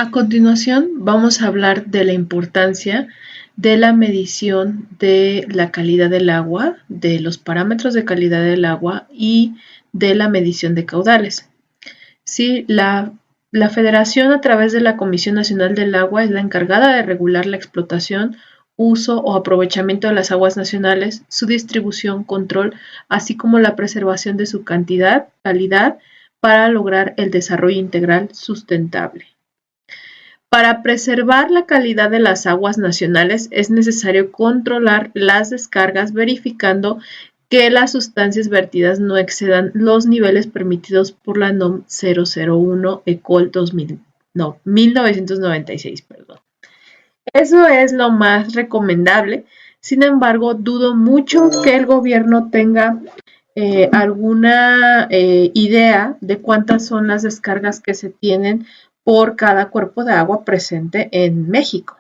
A continuación, vamos a hablar de la importancia de la medición de la calidad del agua, de los parámetros de calidad del agua y de la medición de caudales. Sí, la Federación, a través de la Comisión Nacional del Agua, es la encargada de regular la explotación, uso o aprovechamiento de las aguas nacionales, su distribución, control, así como la preservación de su cantidad, calidad, para lograr el desarrollo integral sustentable. Para preservar la calidad de las aguas nacionales es necesario controlar las descargas verificando que las sustancias vertidas no excedan los niveles permitidos por la NOM 001 ECOL 1996. Eso es lo más recomendable. Sin embargo, dudo mucho que el gobierno tenga alguna idea de cuántas son las descargas que se tienen por cada cuerpo de agua presente en México.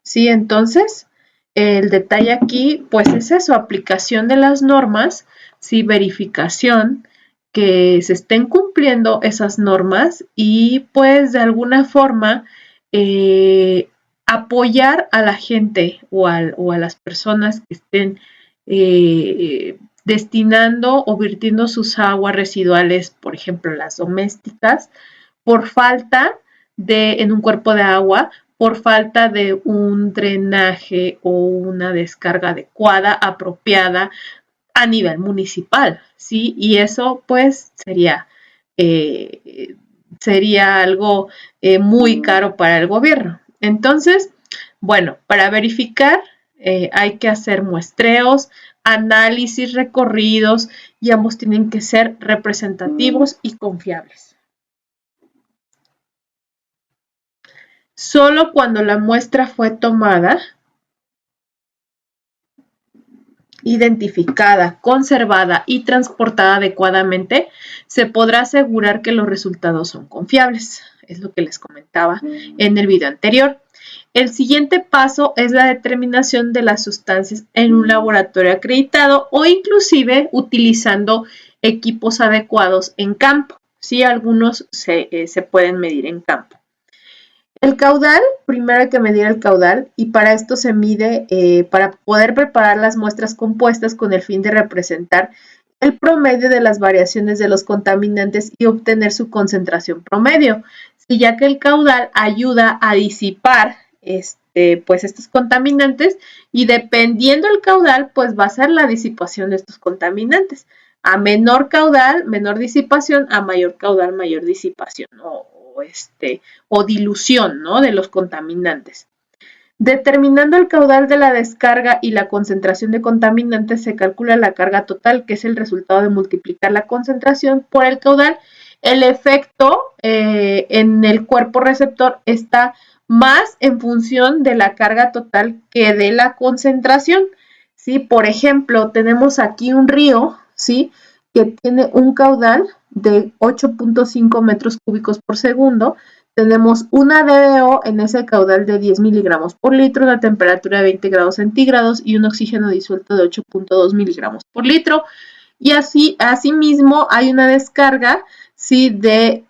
Sí, entonces el detalle aquí pues es eso, aplicación de las normas, sí, verificación que se estén cumpliendo esas normas y pues de alguna forma apoyar a la gente o a las personas que estén destinando o virtiendo sus aguas residuales, por ejemplo, las domésticas, por falta en un cuerpo de agua, por falta de un drenaje o una descarga adecuada, apropiada a nivel municipal, ¿sí? Y eso, pues, sería algo muy caro para el gobierno. Entonces, bueno, para verificar hay que hacer muestreos, análisis, recorridos y ambos tienen que ser representativos y confiables. Solo cuando la muestra fue tomada, identificada, conservada y transportada adecuadamente, se podrá asegurar que los resultados son confiables. Es lo que les comentaba en el video anterior. El siguiente paso es la determinación de las sustancias en un laboratorio acreditado o inclusive utilizando equipos adecuados en campo. Sí, algunos se pueden medir en campo. El caudal, primero hay que medir el caudal y para esto se mide para poder preparar las muestras compuestas con el fin de representar el promedio de las variaciones de los contaminantes y obtener su concentración promedio, sí, ya que el caudal ayuda a disipar pues estos contaminantes y dependiendo del caudal, pues va a ser la disipación de estos contaminantes. A menor caudal, menor disipación, a mayor caudal, mayor disipación, o dilución, ¿no?, de los contaminantes. Determinando el caudal de la descarga y la concentración de contaminantes, se calcula la carga total, que es el resultado de multiplicar la concentración por el caudal. El efecto en el cuerpo receptor está más en función de la carga total que de la concentración, ¿sí? Por ejemplo, tenemos aquí un río, ¿sí?, que tiene un caudal de 8.5 metros cúbicos por segundo. Tenemos una DDO en ese caudal de 10 miligramos por litro, una temperatura de 20 grados centígrados y un oxígeno disuelto de 8.2 miligramos por litro. Y asimismo hay una descarga, ¿sí?, de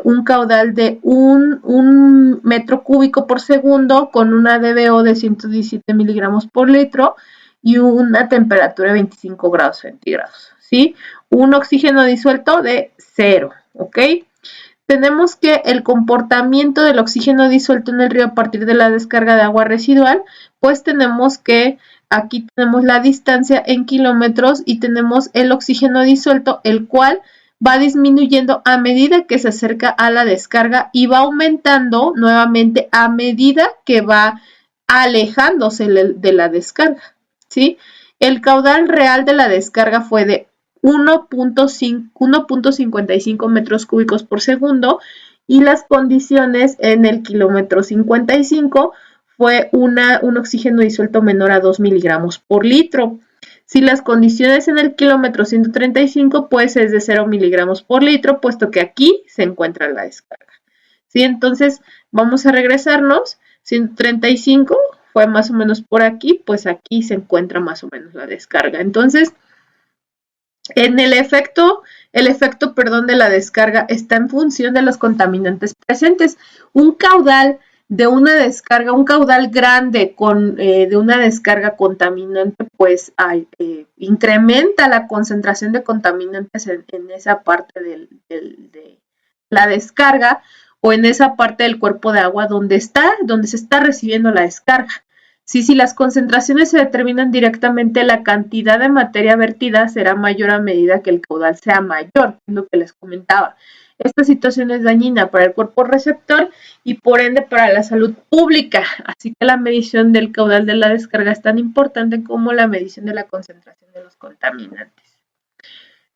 un caudal de un metro cúbico por segundo con una DDO de 117 miligramos por litro y una temperatura de 25 grados centígrados, ¿sí? Un oxígeno disuelto de 0, ¿ok? Tenemos que el comportamiento del oxígeno disuelto en el río a partir de la descarga de agua residual, pues tenemos que aquí tenemos la distancia en kilómetros y tenemos el oxígeno disuelto, el cual va disminuyendo a medida que se acerca a la descarga y va aumentando nuevamente a medida que va alejándose de la descarga, ¿sí? El caudal real de la descarga fue de 1.55 metros cúbicos por segundo y las condiciones en el kilómetro 55 fue un oxígeno disuelto menor a 2 miligramos por litro. Si las condiciones en el kilómetro 135 pues es de 0 miligramos por litro, puesto que aquí se encuentra la descarga. ¿Sí? Entonces vamos a regresarnos, 135 fue más o menos por aquí, pues aquí se encuentra más o menos la descarga. Entonces, En el efecto, de la descarga está en función de los contaminantes presentes. Un caudal de una descarga, un caudal grande de una descarga contaminante, pues incrementa la concentración de contaminantes en esa parte de la descarga o en esa parte del cuerpo de agua donde se está recibiendo la descarga. Si las concentraciones se determinan directamente, la cantidad de materia vertida será mayor a medida que el caudal sea mayor, es lo que les comentaba. Esta situación es dañina para el cuerpo receptor y por ende para la salud pública, así que la medición del caudal de la descarga es tan importante como la medición de la concentración de los contaminantes.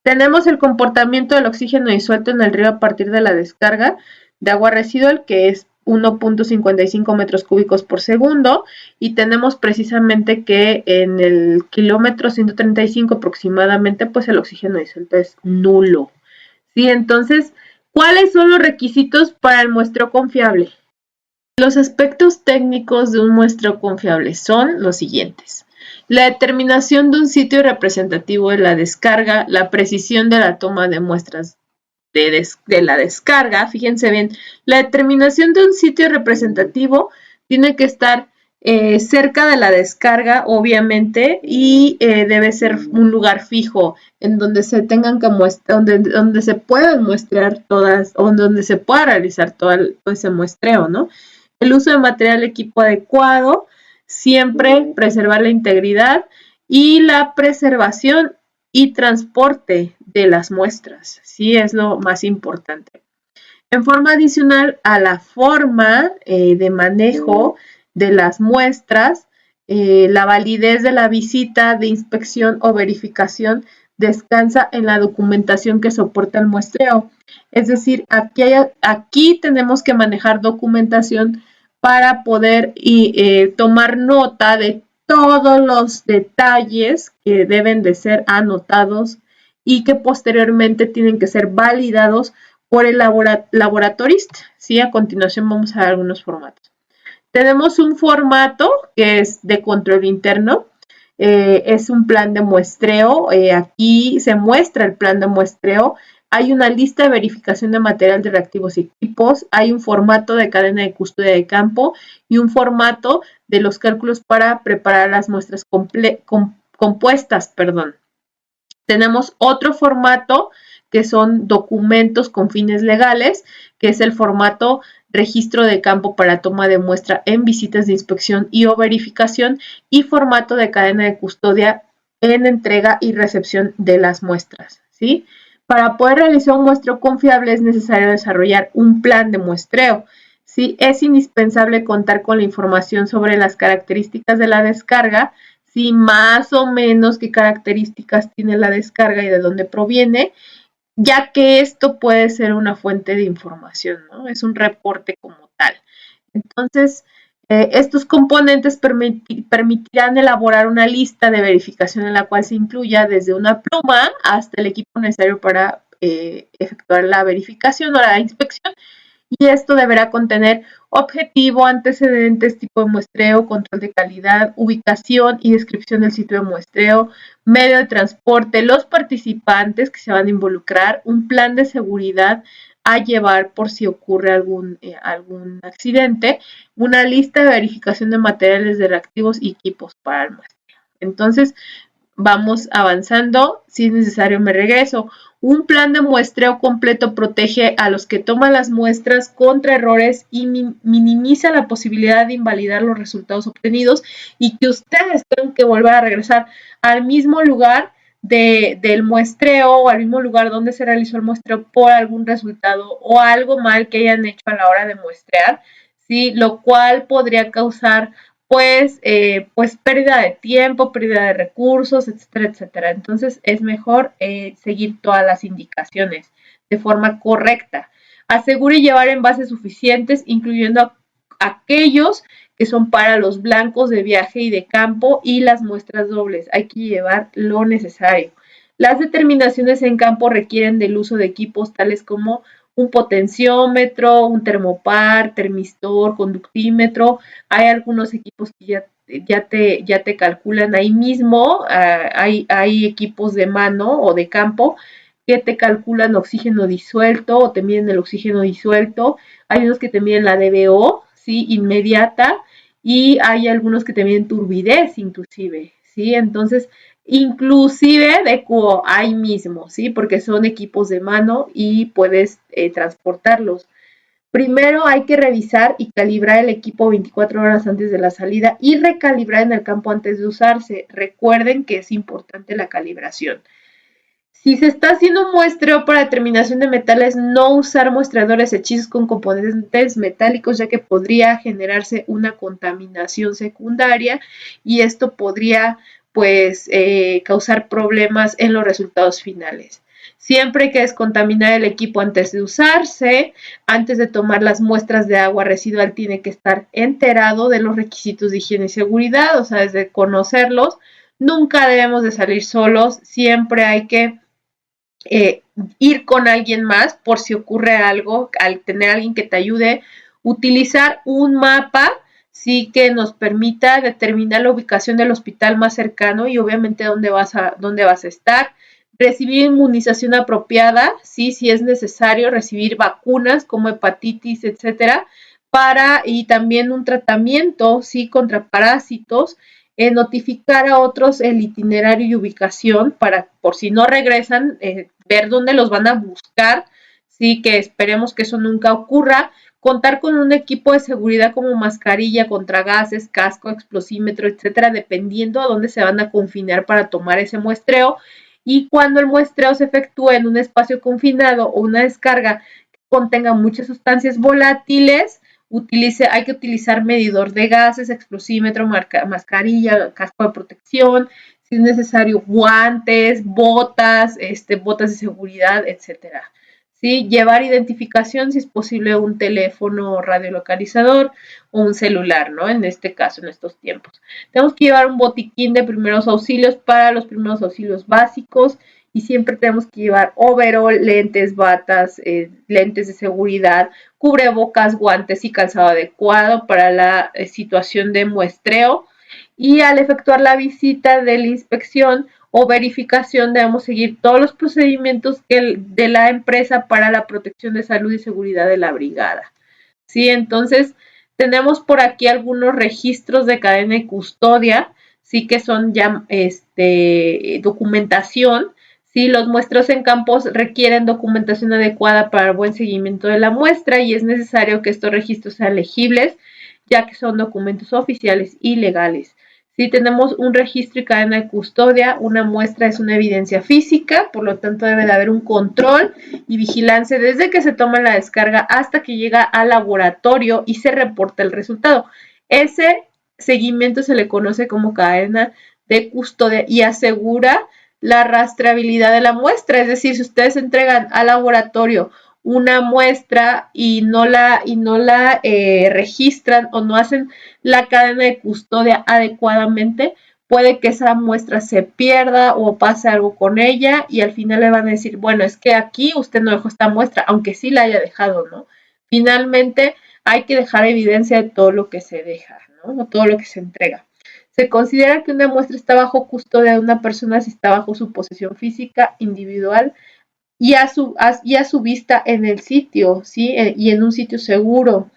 Tenemos el comportamiento del oxígeno disuelto en el río a partir de la descarga de agua residual, que es 1.55 metros cúbicos por segundo, y tenemos precisamente que en el kilómetro 135 aproximadamente, pues el oxígeno disuelto es nulo. ¿Sí? Entonces, ¿cuáles son los requisitos para el muestreo confiable? Los aspectos técnicos de un muestreo confiable son los siguientes: la determinación de un sitio representativo de la descarga, la precisión de la toma de muestras de la descarga. Fíjense bien, la determinación de un sitio representativo tiene que estar cerca de la descarga, obviamente, y debe ser un lugar fijo en donde se tengan que muestrar, donde se puedan muestrear todas, o donde se pueda realizar todo ese muestreo, ¿no? El uso de material equipo adecuado, siempre preservar la integridad y la preservación y transporte de las muestras, sí es lo más importante. En forma adicional a la forma de manejo de las muestras, la validez de la visita de inspección o verificación descansa en la documentación que soporta el muestreo. Es decir, aquí tenemos que manejar documentación para poder tomar nota de todos los detalles que deben de ser anotados y que posteriormente tienen que ser validados por el laboratorista. ¿Sí? A continuación vamos a ver algunos formatos. Tenemos un formato que es de control interno. Es un plan de muestreo. Aquí se muestra el plan de muestreo. Hay una lista de verificación de material de reactivos y equipos. Hay un formato de cadena de custodia de campo y un formato de los cálculos para preparar las muestras compuestas. Tenemos otro formato que son documentos con fines legales, que es el formato registro de campo para toma de muestra en visitas de inspección y o verificación, y formato de cadena de custodia en entrega y recepción de las muestras, ¿sí? Para poder realizar un muestreo confiable es necesario desarrollar un plan de muestreo, ¿sí? Es indispensable contar con la información sobre las características de la descarga, ¿sí? Más o menos qué características tiene la descarga y de dónde proviene, ya que esto puede ser una fuente de información, ¿no? Es un reporte como tal. Entonces, estos componentes permitirán elaborar una lista de verificación en la cual se incluya desde una pluma hasta el equipo necesario para efectuar la verificación o la inspección, y esto deberá contener objetivo, antecedentes, tipo de muestreo, control de calidad, ubicación y descripción del sitio de muestreo, medio de transporte, los participantes que se van a involucrar, un plan de seguridad a llevar por si ocurre algún accidente, una lista de verificación de materiales de reactivos y equipos para el muestreo. Entonces, vamos avanzando. Si es necesario, me regreso. Un plan de muestreo completo protege a los que toman las muestras contra errores y minimiza la posibilidad de invalidar los resultados obtenidos y que ustedes tengan que volver a regresar al mismo lugar del muestreo o al mismo lugar donde se realizó el muestreo por algún resultado o algo mal que hayan hecho a la hora de muestrear, ¿sí? Lo cual podría causar pues pérdida de tiempo, pérdida de recursos, etcétera, etcétera. Entonces es mejor seguir todas las indicaciones de forma correcta. Asegure llevar envases suficientes, incluyendo aquellos que son para los blancos de viaje y de campo y las muestras dobles. Hay que llevar lo necesario. Las determinaciones en campo requieren del uso de equipos tales como un potenciómetro, un termopar, termistor, conductímetro. Hay algunos equipos que ya te calculan ahí mismo, hay equipos de mano o de campo que te calculan oxígeno disuelto o te miden el oxígeno disuelto. Hay unos que te miden la DBO, ¿sí? Inmediata, y hay algunos que te miden turbidez inclusive, ¿sí? Entonces, inclusive de cubo ahí mismo, ¿sí? Porque son equipos de mano y puedes transportarlos. Primero hay que revisar y calibrar el equipo 24 horas antes de la salida y recalibrar en el campo antes de usarse. Recuerden que es importante la calibración. Si se está haciendo un muestreo para determinación de metales, no usar muestreadores hechizos con componentes metálicos, ya que podría generarse una contaminación secundaria y esto podría pues causar problemas en los resultados finales. Siempre hay que descontaminar el equipo antes de usarse. Antes de tomar las muestras de agua residual tiene que estar enterado de los requisitos de higiene y seguridad, o sea, desde conocerlos. Nunca debemos de salir solos, siempre hay que ir con alguien más por si ocurre algo, al tener alguien que te ayude, utilizar un mapa, sí, que nos permita determinar la ubicación del hospital más cercano y obviamente dónde vas a estar, recibir inmunización apropiada, sí, si es necesario, recibir vacunas como hepatitis, etcétera, y también un tratamiento, sí, contra parásitos, notificar a otros el itinerario y ubicación para, por si no regresan, ver dónde los van a buscar, sí, que esperemos que eso nunca ocurra, contar con un equipo de seguridad como mascarilla contra gases, casco, explosímetro, etcétera, dependiendo a dónde se van a confinar para tomar ese muestreo, y cuando el muestreo se efectúe en un espacio confinado o una descarga que contenga muchas sustancias volátiles, hay que utilizar medidor de gases, explosímetro, mascarilla, casco de protección, si es necesario guantes, botas, botas de seguridad, etcétera. ¿Sí? Llevar identificación, si es posible, un teléfono radiolocalizador o un celular, ¿no? En este caso, en estos tiempos. Tenemos que llevar un botiquín de primeros auxilios para los primeros auxilios básicos y siempre tenemos que llevar overall, lentes, batas, lentes de seguridad, cubrebocas, guantes y calzado adecuado para la situación de muestreo. Y al efectuar la visita de la inspección o verificación debemos seguir todos los procedimientos de la empresa para la protección de salud y seguridad de la brigada. ¿Sí? Entonces, tenemos por aquí algunos registros de cadena y custodia, sí, que son ya documentación. Sí, los muestreos en campos requieren documentación adecuada para el buen seguimiento de la muestra y es necesario que estos registros sean legibles, ya que son documentos oficiales y legales. Si tenemos un registro y cadena de custodia, una muestra es una evidencia física, por lo tanto debe de haber un control y vigilancia desde que se toma la descarga hasta que llega al laboratorio y se reporta el resultado. Ese seguimiento se le conoce como cadena de custodia y asegura la rastreabilidad de la muestra, es decir, si ustedes entregan al laboratorio una muestra y no la registran o no hacen la cadena de custodia adecuadamente, puede que esa muestra se pierda o pase algo con ella y al final le van a decir, bueno, es que aquí usted no dejó esta muestra, aunque sí la haya dejado, ¿no? Finalmente hay que dejar evidencia de todo lo que se deja, ¿no? O todo lo que se entrega. Se considera que una muestra está bajo custodia de una persona si está bajo su posesión física individual y a su vista en el sitio, ¿sí? Y en un sitio seguro.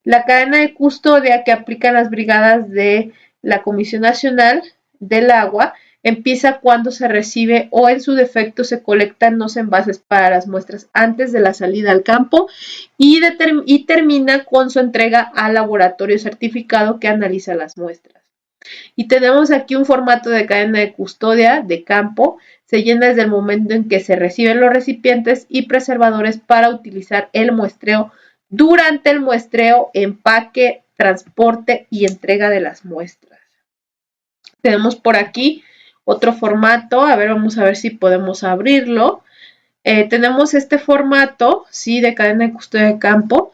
La cadena de custodia que aplican las brigadas de la Comisión Nacional del Agua empieza cuando se recibe o en su defecto se colectan los envases para las muestras antes de la salida al campo y termina con su entrega al laboratorio certificado que analiza las muestras. Y tenemos aquí un formato de cadena de custodia de campo. Se llena desde el momento en que se reciben los recipientes y preservadores para utilizar el muestreo durante el muestreo, empaque, transporte y entrega de las muestras. Tenemos por aquí otro formato. A ver, vamos a ver si podemos abrirlo. Tenemos este formato, sí, de cadena de custodia de campo.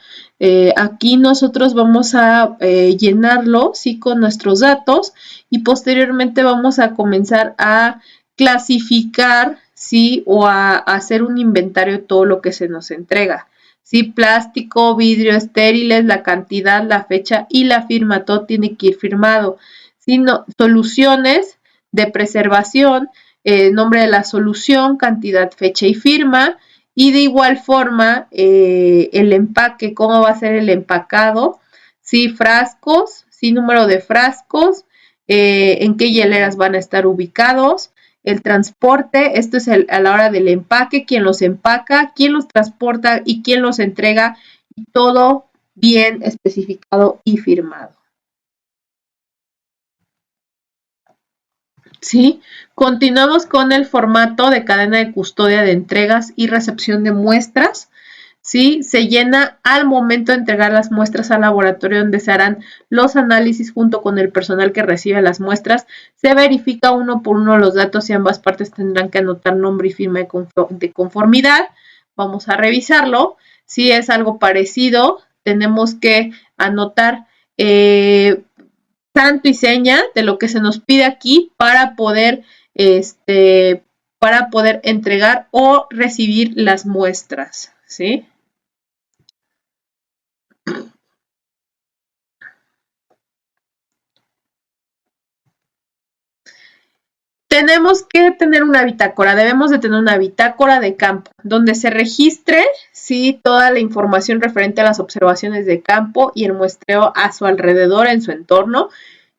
Aquí nosotros vamos a llenarlo, sí, con nuestros datos y posteriormente vamos a comenzar a clasificar, sí, o a hacer un inventario de todo lo que se nos entrega. Sí, plástico, vidrio, estériles, la cantidad, la fecha y la firma, todo tiene que ir firmado. Sino soluciones de preservación, nombre de la solución, cantidad, fecha y firma. Y de igual forma, el empaque, cómo va a ser el empacado, sí, frascos, sí, número de frascos, en qué hieleras van a estar ubicados, el transporte, esto es a la hora del empaque, quién los empaca, quién los transporta y quién los entrega, y todo bien especificado y firmado. ¿Sí? Continuamos con el formato de cadena de custodia de entregas y recepción de muestras. ¿Sí? Se llena al momento de entregar las muestras al laboratorio donde se harán los análisis junto con el personal que recibe las muestras. Se verifica uno por uno los datos y ambas partes tendrán que anotar nombre y firma de conformidad. Vamos a revisarlo. Si es algo parecido, tenemos que anotar santo y seña de lo que se nos pide aquí para poder entregar o recibir las muestras, ¿sí? Tenemos que tener una bitácora, debemos de tener una bitácora de campo, donde se registre, sí, toda la información referente a las observaciones de campo y el muestreo a su alrededor, en su entorno.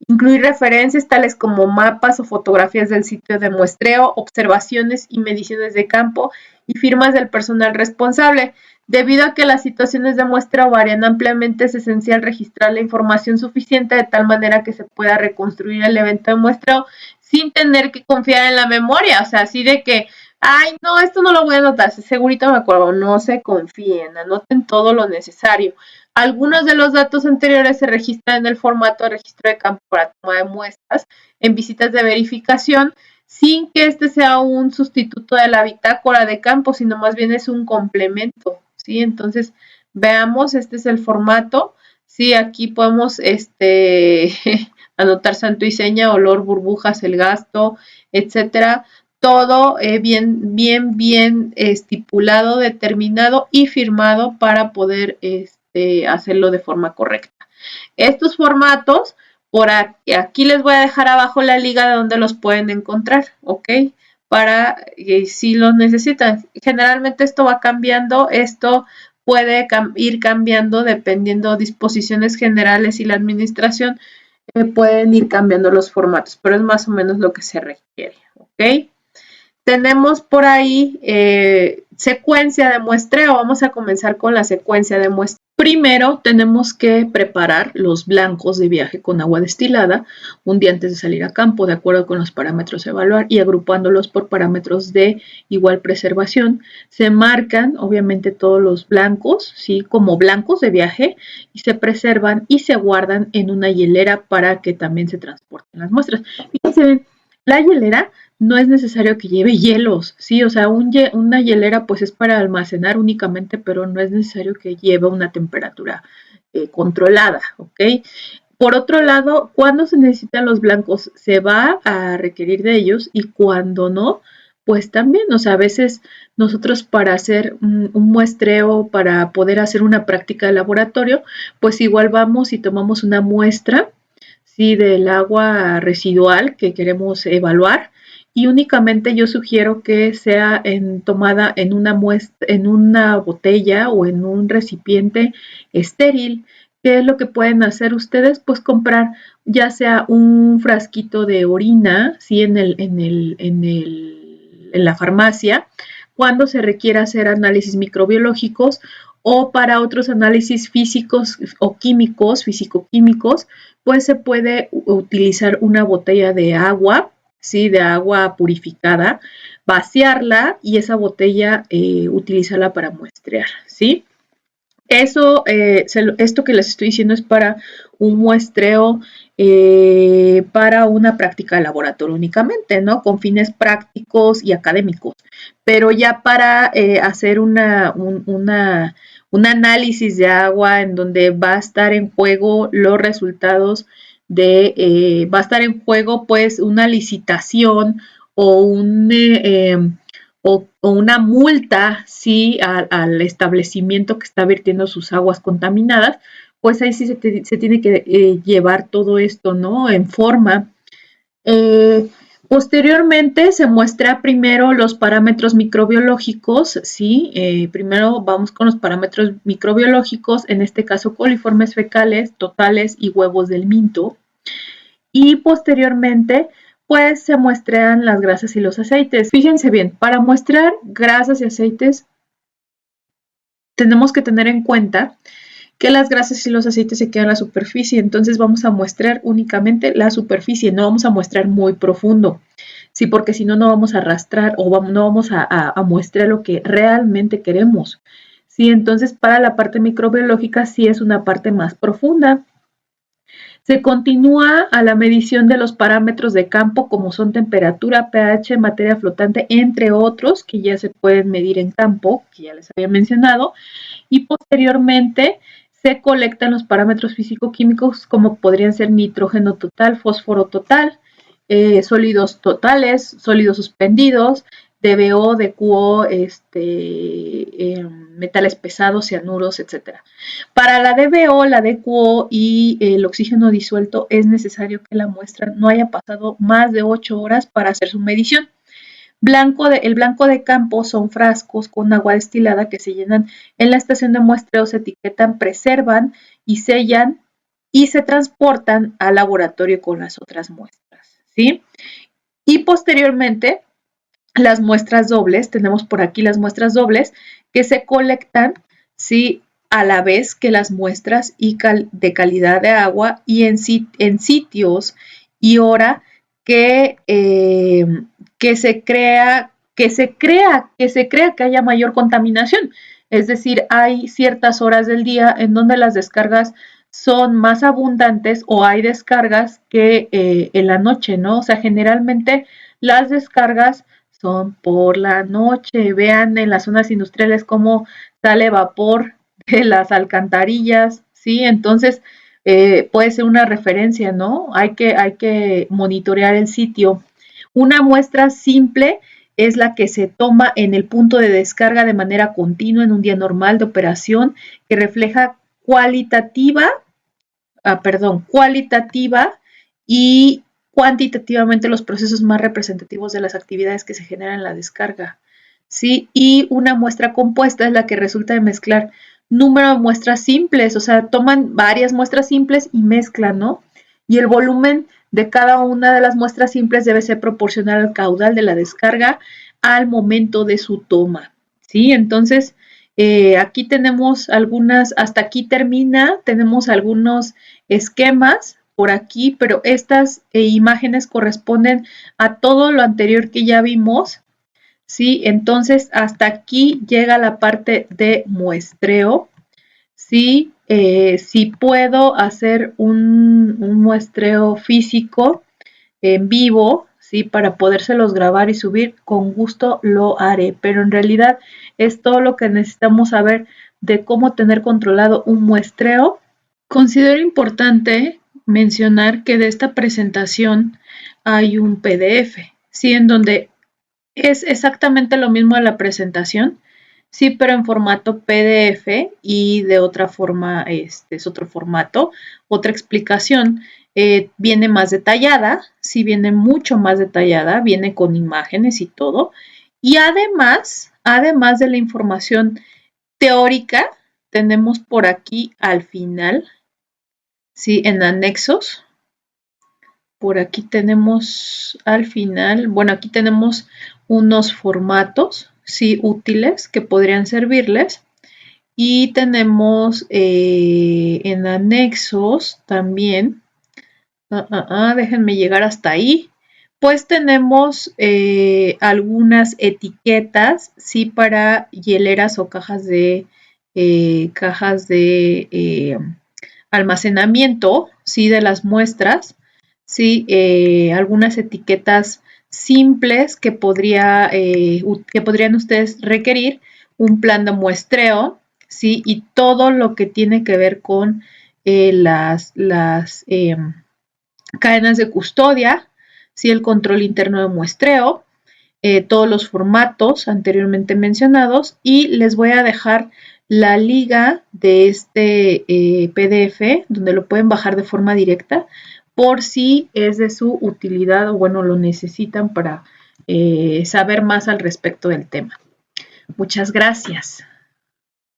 Incluir referencias tales como mapas o fotografías del sitio de muestreo, observaciones y mediciones de campo y firmas del personal responsable. Debido a que las situaciones de muestreo varían ampliamente, es esencial registrar la información suficiente de tal manera que se pueda reconstruir el evento de muestreo sin tener que confiar en la memoria. O sea, así de que, ay, no, esto no lo voy a anotar, segurito me acuerdo. No se confíen, anoten todo lo necesario. Algunos de los datos anteriores se registran en el formato de registro de campo para toma de muestras en visitas de verificación, sin que este sea un sustituto de la bitácora de campo, sino más bien es un complemento, ¿sí? Entonces, veamos, este es el formato, sí, aquí podemos anotar santo y seña, olor, burbujas, el gasto, etcétera, todo bien estipulado, determinado y firmado para poder hacerlo de forma correcta. Estos formatos, por aquí les voy a dejar abajo la liga de donde los pueden encontrar, ¿ok? Para si los necesitan. Generalmente esto va cambiando, esto puede ir cambiando dependiendo disposiciones generales y la administración pueden ir cambiando los formatos, pero es más o menos lo que se requiere, ¿ok? Tenemos por ahí secuencia de muestreo. Vamos a comenzar con la secuencia de muestreo. Primero tenemos que preparar los blancos de viaje con agua destilada un día antes de salir a campo, de acuerdo con los parámetros a evaluar y agrupándolos por parámetros de igual preservación. Se marcan obviamente todos los blancos, ¿sí? Como blancos de viaje y se preservan y se guardan en una hielera para que también se transporten las muestras. Fíjense, la hielera no es necesario que lleve hielos, ¿sí? O sea, una hielera pues es para almacenar únicamente, pero no es necesario que lleve una temperatura controlada, ¿ok? Por otro lado, cuando se necesitan los blancos, se va a requerir de ellos y cuando no, pues también, o sea, a veces nosotros para hacer un muestreo, para poder hacer una práctica de laboratorio, pues igual vamos y tomamos una muestra, ¿sí? Del agua residual que queremos evaluar y únicamente yo sugiero que sea tomada en una en una botella o en un recipiente estéril. ¿Qué es lo que pueden hacer ustedes? Pues comprar ya sea un frasquito de orina, ¿sí? En la farmacia, cuando se requiera hacer análisis microbiológicos o para otros análisis físicos o químicos, físico-químicos, pues se puede utilizar una botella de agua, ¿sí? De agua purificada, vaciarla y esa botella utilizarla para muestrear, ¿sí? Eso, esto que les estoy diciendo es para un muestreo, para una práctica de laboratorio únicamente, ¿no? Con fines prácticos y académicos. Pero ya para hacer un análisis de agua en donde va a estar en juego los resultados va a estar en juego pues una licitación o o una multa, sí, al establecimiento que está vertiendo sus aguas contaminadas, pues ahí sí se tiene que llevar todo esto, ¿no? En forma. Eh, Posteriormente se muestra primero los parámetros microbiológicos, ¿sí? Primero vamos con los parámetros microbiológicos, en este caso coliformes fecales, totales y huevos del minto. Y posteriormente, pues se muestran las grasas y los aceites. Fíjense bien, para muestrar grasas y aceites tenemos que tener en cuenta que las grasas y los aceites se quedan en la superficie, entonces vamos a muestrar únicamente la superficie, no vamos a muestrar muy profundo, sí, porque si no, no vamos a arrastrar o no vamos a muestrar lo que realmente queremos, sí, entonces para la parte microbiológica sí es una parte más profunda. Se continúa a la medición de los parámetros de campo como son temperatura, pH, materia flotante, entre otros que ya se pueden medir en campo, que ya les había mencionado, y posteriormente se colectan los parámetros físico-químicos como podrían ser nitrógeno total, fósforo total, sólidos totales, sólidos suspendidos, DBO, DQO, metales pesados, cianuros, etc. Para la DBO, la DQO y el oxígeno disuelto es necesario que la muestra no haya pasado más de 8 horas para hacer su medición. El blanco de campo son frascos con agua destilada que se llenan en la estación de muestreo, se etiquetan, preservan y sellan y se transportan al laboratorio con las otras muestras, ¿sí? Y posteriormente, las muestras dobles, tenemos por aquí las muestras dobles que se colectan, ¿sí? A la vez que las muestras de calidad de agua y en sitios y hora que, que se crea que haya mayor contaminación. Es decir, hay ciertas horas del día en donde las descargas son más abundantes o hay descargas que en la noche, ¿no? O sea, generalmente las descargas son por la noche. Vean en las zonas industriales cómo sale vapor de las alcantarillas, ¿sí? Entonces, puede ser una referencia, ¿no? Hay que monitorear el sitio. Una muestra simple es la que se toma en el punto de descarga de manera continua en un día normal de operación que refleja cualitativa y cuantitativamente los procesos más representativos de las actividades que se generan en la descarga. ¿Sí? Y una muestra compuesta es la que resulta de mezclar número de muestras simples, o sea, toman varias muestras simples y mezclan, ¿no? Y el volumen de cada una de las muestras simples debe ser proporcional al caudal de la descarga al momento de su toma, ¿sí? Entonces, aquí tenemos hasta aquí termina, tenemos algunos esquemas por aquí, pero estas imágenes corresponden a todo lo anterior que ya vimos, ¿sí? Entonces, hasta aquí llega la parte de muestreo, ¿sí? Si puedo hacer un muestreo físico en vivo, ¿sí? Para podérselos grabar y subir, con gusto lo haré, pero en realidad es todo lo que necesitamos saber de cómo tener controlado un muestreo. Considero importante mencionar que de esta presentación hay un PDF, ¿sí? En donde es exactamente lo mismo de la presentación, sí, pero en formato PDF y de otra forma, es otro formato, otra explicación. Viene más detallada, sí, viene mucho más detallada, viene con imágenes y todo. Y además de la información teórica, tenemos por aquí al final, sí, en anexos. Por aquí tenemos al final, bueno, aquí tenemos unos formatos, sí, útiles que podrían servirles. Y tenemos en anexos también, déjenme llegar hasta ahí, pues tenemos algunas etiquetas, sí, para hieleras o cajas de almacenamiento, sí, de las muestras, sí, algunas etiquetas simples que podrían ustedes requerir, un plan de muestreo, sí, y todo lo que tiene que ver con las cadenas de custodia, sí, el control interno de muestreo, todos los formatos anteriormente mencionados y les voy a dejar la liga de este PDF donde lo pueden bajar de forma directa por si es de su utilidad o bueno, lo necesitan para saber más al respecto del tema. Muchas gracias.